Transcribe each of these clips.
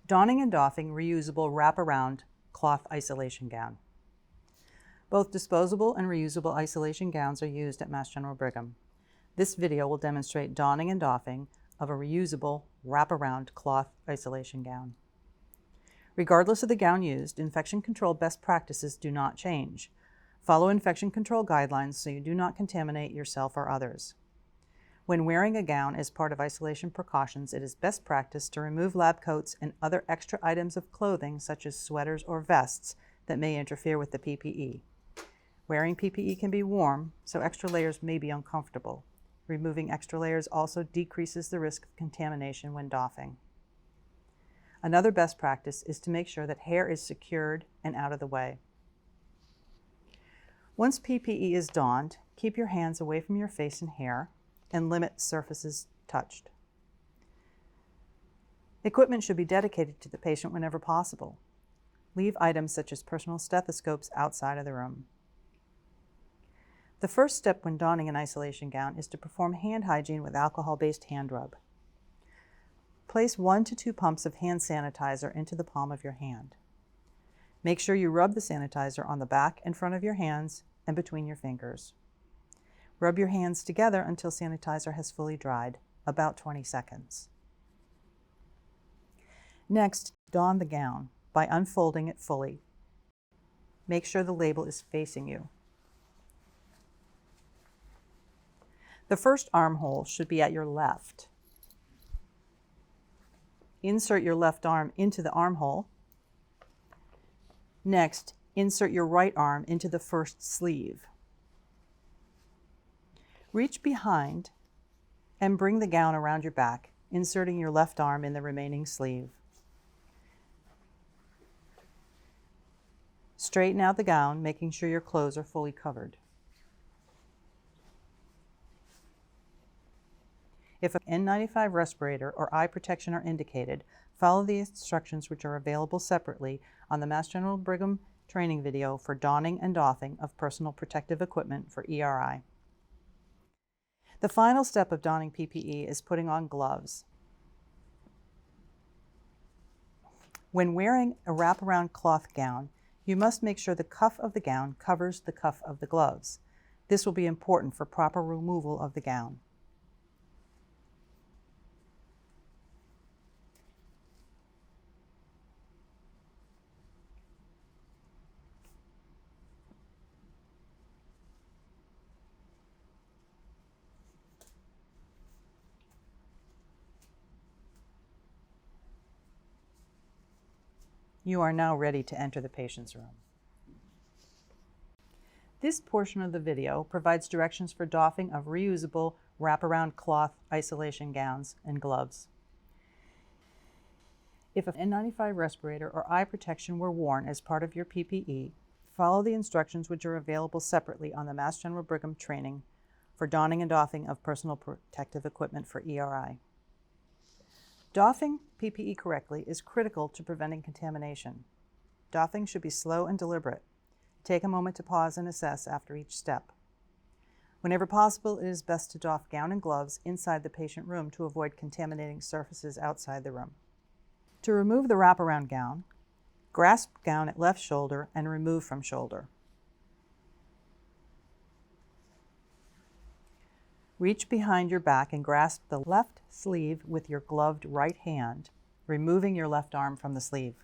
Donning and doffing reusable wraparound cloth isolation gown. Both disposable and reusable isolation gowns are used at Mass General Brigham. This video will demonstrate donning and doffing of a reusable wraparound cloth isolation gown. Regardless of the gown used, infection control best practices do not change. Follow infection control guidelines so you do not contaminate yourself or others. When wearing a gown as part of isolation precautions, it is best practice to remove lab coats and other extra items of clothing such as sweaters or vests that may interfere with the PPE. Wearing PPE can be warm, so extra layers may be uncomfortable. Removing extra layers also decreases the risk of contamination when doffing. Another best practice is to make sure that hair is secured and out of the way. Once PPE is donned, keep your hands away from your face and hair and limit surfaces touched. Equipment should be dedicated to the patient whenever possible. Leave items such as personal stethoscopes outside of the room. The first step when donning an isolation gown is to perform hand hygiene with alcohol-based hand rub. Place 1 to 2 pumps of hand sanitizer into the palm of your hand. Make sure you rub the sanitizer on the back and front of your hands and between your fingers. Rub your hands together until sanitizer has fully dried, about 20 seconds. Next, don the gown by unfolding it fully. Make sure the label is facing you. The first armhole should be at your left. Insert your left arm into the armhole. Next, insert your right arm into the first sleeve. Reach behind and bring the gown around your back, inserting your left arm in the remaining sleeve. Straighten out the gown, making sure your clothes are fully covered. If an N95 respirator or eye protection are indicated, follow the instructions which are available separately on the Mass General Brigham training video for donning and doffing of personal protective equipment for ERI. The final step of donning PPE is putting on gloves. When wearing a wraparound cloth gown, you must make sure the cuff of the gown covers the cuff of the gloves. This will be important for proper removal of the gown. You are now ready to enter the patient's room. This portion of the video provides directions for doffing of reusable wraparound cloth isolation gowns and gloves. If an N95 respirator or eye protection were worn as part of your PPE, follow the instructions which are available separately on the Mass General Brigham training for donning and doffing of personal protective equipment for ERI. Doffing PPE correctly is critical to preventing contamination. Doffing should be slow and deliberate. Take a moment to pause and assess after each step. Whenever possible, it is best to doff gown and gloves inside the patient room to avoid contaminating surfaces outside the room. To remove the wraparound gown, grasp gown at left shoulder and remove from shoulder. Reach behind your back and grasp the left sleeve with your gloved right hand, removing your left arm from the sleeve.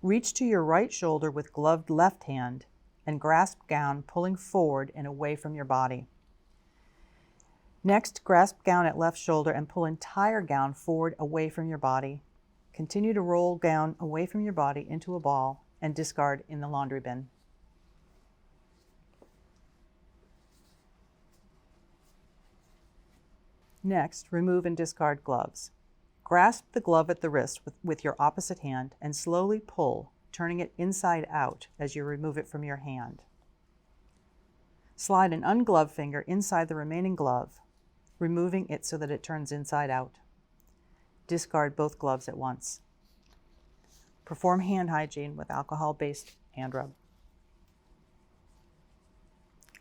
Reach to your right shoulder with gloved left hand and grasp gown pulling forward and away from your body. Next, grasp gown at left shoulder and pull entire gown forward away from your body. Continue to roll gown away from your body into a ball and discard in the laundry bin. Next, remove and discard gloves. Grasp the glove at the wrist with your opposite hand and slowly pull, turning it inside out as you remove it from your hand. Slide an ungloved finger inside the remaining glove, removing it so that it turns inside out. Discard both gloves at once. Perform hand hygiene with alcohol-based hand rub.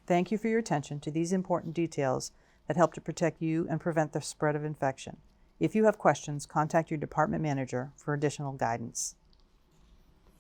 Thank you for your attention to these important details that help to protect you and prevent the spread of infection. If you have questions, contact your department manager for additional guidance.